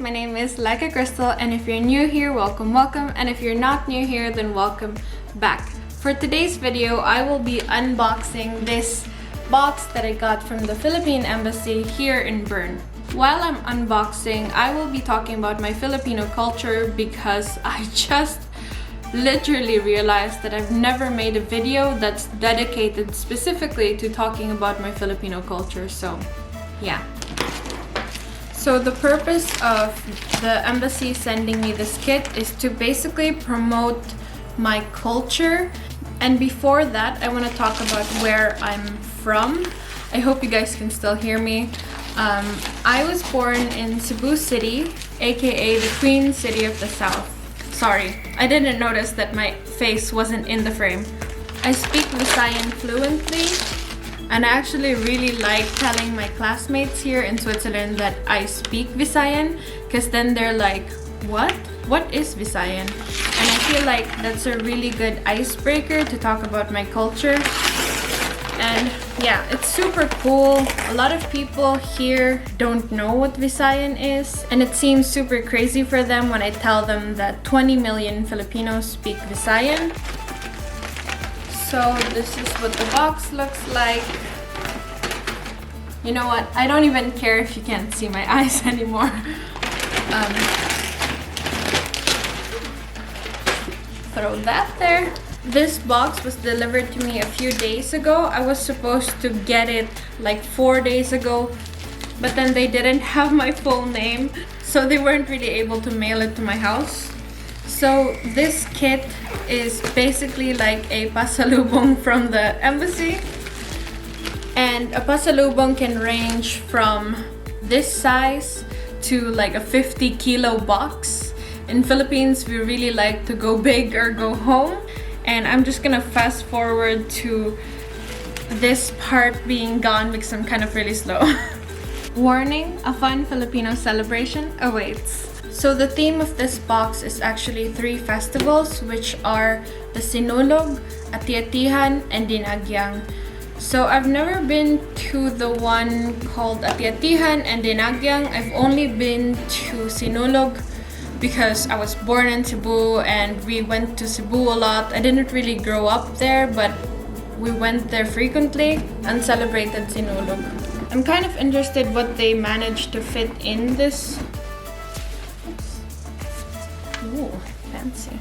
my name is Lyka Crystal, and if you're new here, welcome, and if you're not new here, then welcome back. For today's video, I will be unboxing this box that I got from the Philippine Embassy here in Bern. While I'm unboxing, I will be talking about my Filipino culture because I just literally realized that I've never made a video that's dedicated specifically to talking about my Filipino culture, so yeah. So the purpose of the embassy sending me this kit is to basically promote my culture. And before that, I want to talk about where I'm from. I hope you guys can still hear me. I was born in Cebu City, aka the Queen City of the South. Sorry, I didn't notice that my face wasn't in the frame. I speak Visayan fluently, and I actually really like telling my classmates here in Switzerland that I speak Visayan, because then they're like, what? What is Visayan? And I feel like that's a really good icebreaker to talk about my culture. And yeah, it's super cool. A lot of people here don't know what Visayan is, and it seems super crazy for them when I tell them that 20 million Filipinos speak Visayan. So this is what the box looks like. You know what? I don't even care if you can't see my eyes anymore. Throw that there. This box was delivered to me a few days ago. I was supposed to get it like 4 days ago, but then they didn't have my full name, so they weren't really able to mail it to my house. So this kit is basically like a pasalubong from the embassy, and a pasalubong can range from this size to like a 50-kilo box. In Philippines, we really like to go big or go home. And I'm just gonna fast forward to this part being gone because I'm kind of really slow. Warning, a fun Filipino celebration awaits. So the theme of this box is actually 3 festivals, which are the Sinulog, Ati-atihan and Dinagyang. So I've never been to the one called Ati-atihan and Dinagyang. I've only been to Sinulog because I was born in Cebu and we went to Cebu a lot. I didn't really grow up there, but we went there frequently and celebrated Sinulog. I'm kind of interested what they managed to fit in this. Ooh, fancy.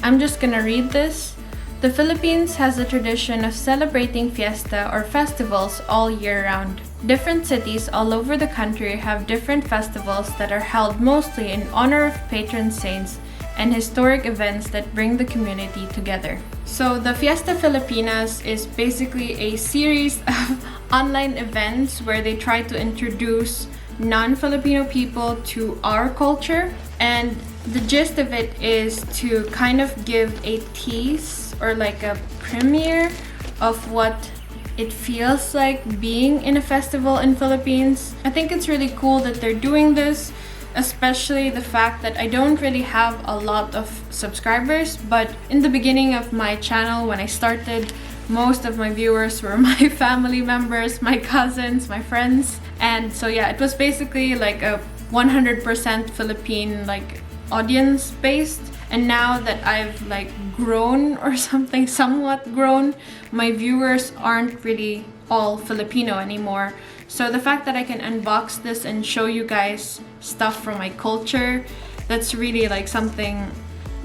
I'm just gonna read this. The Philippines has a tradition of celebrating fiesta or festivals all year round. Different cities all over the country have different festivals that are held mostly in honor of patron saints and historic events that bring the community together. So the Fiesta Filipinas is basically a series of online events where they try to introduce non-Filipino people to our culture, and the gist of it is to kind of give a tease or like a premiere of what it feels like being in a festival in Philippines. I think it's really cool that they're doing this, especially the fact that I don't really have a lot of subscribers, but in the beginning of my channel, when I started, most of my viewers were my family members, my cousins, my friends. And so yeah, it was basically like a 100% Philippine like audience based. And now that I've like grown or something, somewhat grown, my viewers aren't really all Filipino anymore. So the fact that I can unbox this and show you guys stuff from my culture, that's really like something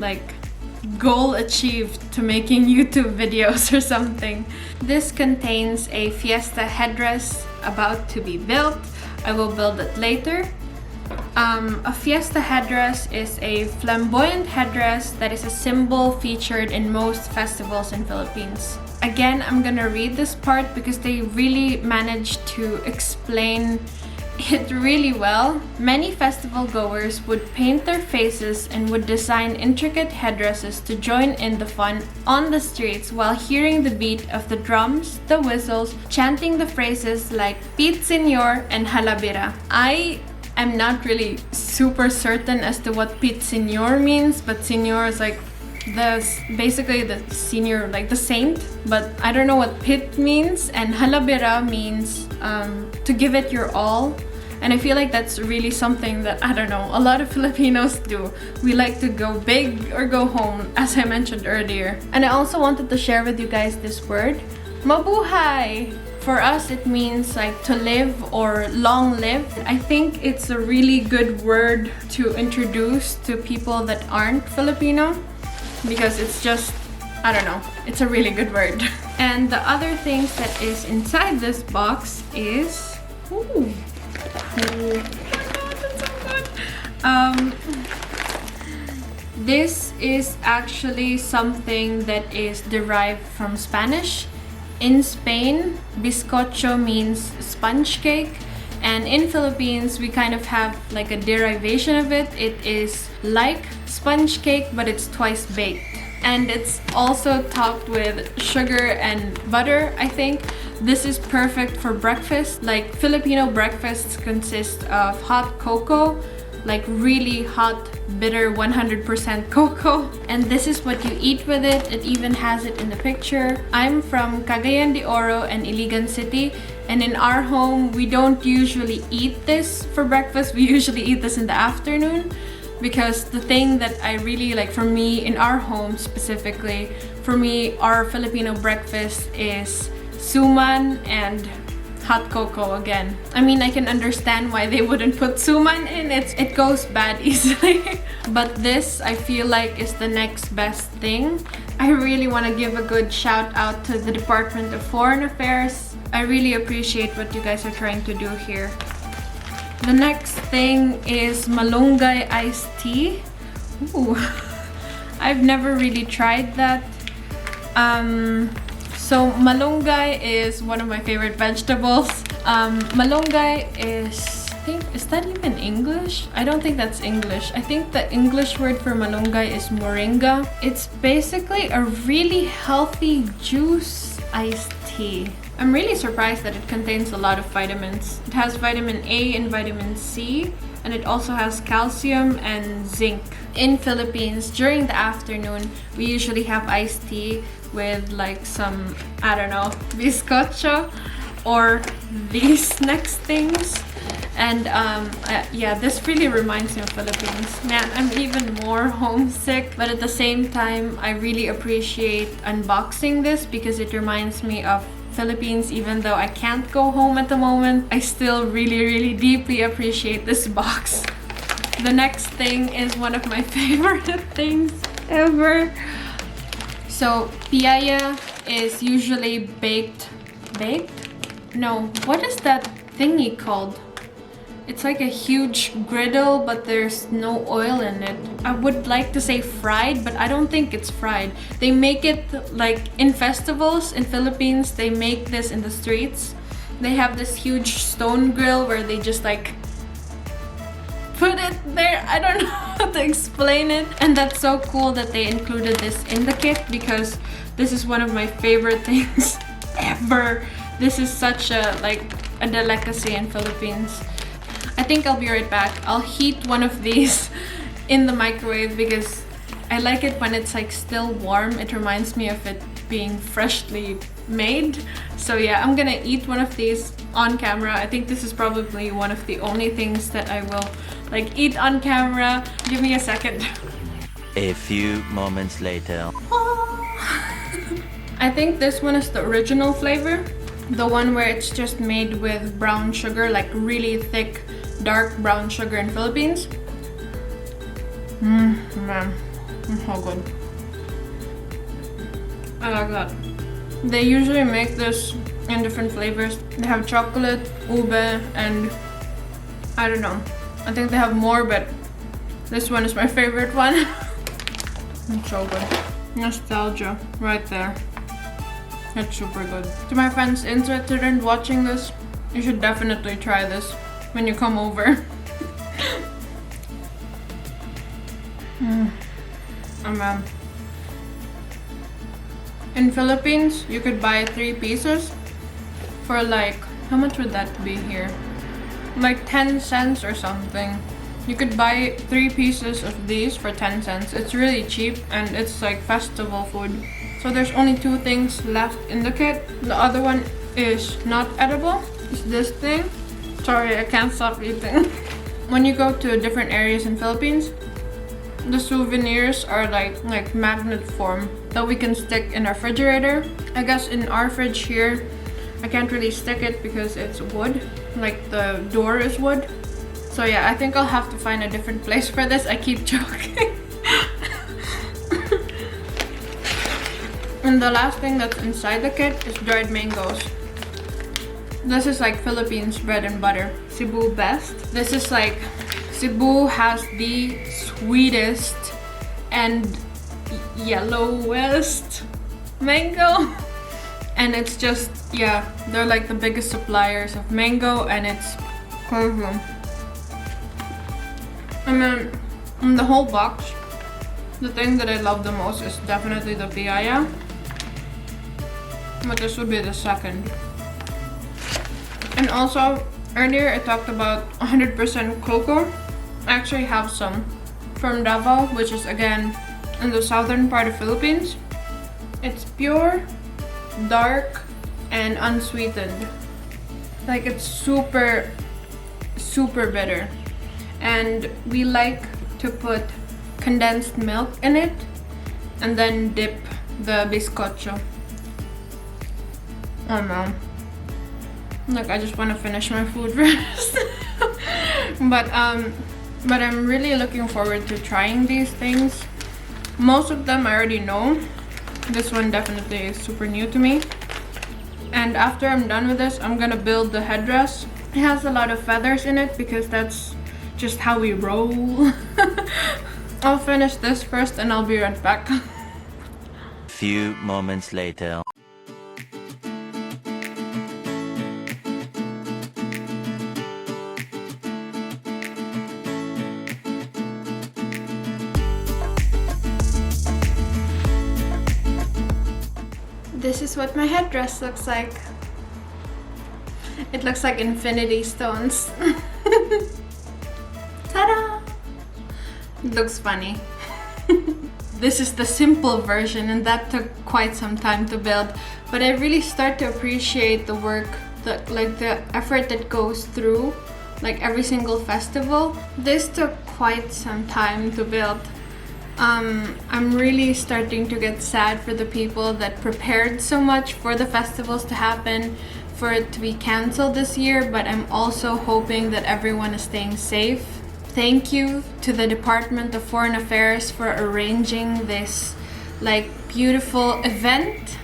like goal achieved to making YouTube videos or something. This contains a fiesta headdress about to be built. I will build it later. A fiesta headdress is a flamboyant headdress that is a symbol featured in most festivals in Philippines. Again, I'm gonna read this part because they really managed to explain it really well. Many festival goers would paint their faces and would design intricate headdresses to join in the fun on the streets while hearing the beat of the drums, the whistles, chanting the phrases like Pit Senor and Halabira. I'm not really super certain as to what Pit Senor means, but Senor is like basically the senior, like the saint, but I don't know what Pit means. And Halabira means to give it your all, And I feel like that's really something that, I don't know, a lot of Filipinos do. We like to go big or go home, as I mentioned earlier. And I also wanted to share with you guys this word, mabuhay. For us, it means like to live or long live. I think it's a really good word to introduce to people that aren't Filipino because it's just, I don't know, it's a really good word. And the other things that is inside this box is, ooh, oh that's so good. This is actually something that is derived from Spanish. In Spain, bizcocho means sponge cake, and in Philippines, we kind of have like a derivation of it. It is like sponge cake, but it's twice baked. And it's also topped with sugar and butter, I think. This is perfect for breakfast. Like Filipino breakfasts consist of hot cocoa, like really hot, bitter 100% cocoa. And this is what you eat with it. It even has it in the picture. I'm from Cagayan de Oro and Iligan City. And in our home, we don't usually eat this for breakfast. We usually eat this in the afternoon. Because the thing that I really like, for me, in our home specifically, for me, our Filipino breakfast is suman and hot cocoa again. I mean, I can understand why they wouldn't put suman in it. It goes bad easily. But this, I feel like, is the next best thing. I really want to give a good shout out to the Department of Foreign Affairs. I really appreciate what you guys are trying to do here. The next thing is malunggay iced tea. Ooh, I've never really tried that. So malunggay is one of my favorite vegetables. Malunggay is, I think, is that even English? I don't think that's English. I think the English word for malunggay is moringa. It's basically a really healthy juice iced tea. I'm really surprised that it contains a lot of vitamins. It has vitamin A and vitamin C, and it also has calcium and zinc. In Philippines, during the afternoon, we usually have iced tea with like some, I don't know, bizcocho or these next things. And yeah, this really reminds me of Philippines. Man, I'm even more homesick, but at the same time, I really appreciate unboxing this because it reminds me of Philippines. Even though I can't go home at the moment, I still really deeply appreciate this box. The next thing is one of my favorite things ever. So piaya is usually baked? No, what is that thingy called? It's like a huge griddle, but there's no oil in it. I would like to say fried, but I don't think it's fried. They make it like in festivals in Philippines. They make this in the streets. They have this huge stone grill where they just like put it there. I don't know how to explain it. And that's so cool that they included this in the kit because this is one of my favorite things ever. This is such a delicacy in Philippines. I think I'll be right back. I'll heat one of these in the microwave because I like it when it's like still warm. It reminds me of it being freshly made. So yeah, I'm gonna eat one of these on camera. I think this is probably one of the only things that I will like eat on camera. Give me a second. A few moments later. I think this one is the original flavor. The one where it's just made with brown sugar, like really thick, dark brown sugar in Philippines. Man, it's so good. I like that. They usually make this in different flavors. They have chocolate, ube, and I don't know. I think they have more, but this one is my favorite one. It's so good. Nostalgia right there. It's super good. To my friends interested in watching this, you should definitely try this when you come over. In Philippines, you could buy 3 pieces for like, how much would that be here? Like 10 cents or something. You could buy 3 pieces of these for 10 cents. It's really cheap and it's like festival food. So there's only 2 things left in the kit. The other one is not edible. It's this thing. Sorry, I can't stop eating. When you go to different areas in Philippines, the souvenirs are like magnet form that we can stick in our refrigerator. I guess in our fridge here, I can't really stick it because it's wood, like the door is wood. So yeah, I think I'll have to find a different place for this. I keep joking. And the last thing that's inside the kit is dried mangoes. This is like Philippines bread and butter. Cebu best. This is like, Cebu has the sweetest and yellowest mango. And it's just, yeah, they're like the biggest suppliers of mango and it's crazy. And then in the whole box, the thing that I love the most is definitely the piaya. But this would be the second. And also, earlier I talked about 100% cocoa. I actually have some from Davao, which is again in the southern part of Philippines. It's pure, dark, and unsweetened. Like it's super, super bitter. And we like to put condensed milk in it and then dip the bizcocho. Oh no. Look, I just want to finish my food first. But I'm really looking forward to trying these things. Most of them I already know. This one definitely is super new to me. And after I'm done with this, I'm gonna build the headdress. It has a lot of feathers in it because that's just how we roll. I'll finish this first and I'll be right back. Few moments later. This is what my headdress looks like. It looks like infinity stones. Ta-da! It looks funny. This is the simple version and that took quite some time to build, but I really start to appreciate the work, the effort that goes through like every single festival. This took quite some time to build. I'm really starting to get sad for the people that prepared so much for the festivals to happen, for it to be canceled this year, but I'm also hoping that everyone is staying safe. Thank you to the Department of Foreign Affairs for arranging this like beautiful event.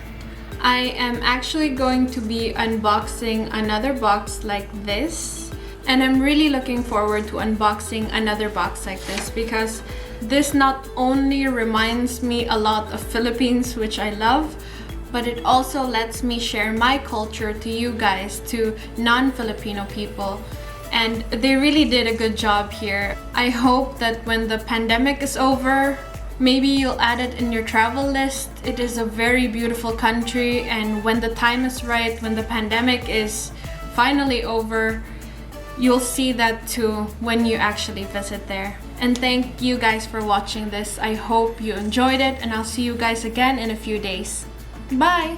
I am actually going to be unboxing another box like this, and I'm really looking forward to unboxing another box like this because this not only reminds me a lot of Philippines, which I love, but it also lets me share my culture to you guys, to non-Filipino people. And they really did a good job here. I hope that when the pandemic is over, maybe you'll add it in your travel list. It is a very beautiful country, and when the time is right, when the pandemic is finally over, you'll see that too when you actually visit there. And thank you guys for watching this. I hope you enjoyed it, and I'll see you guys again in a few days. Bye!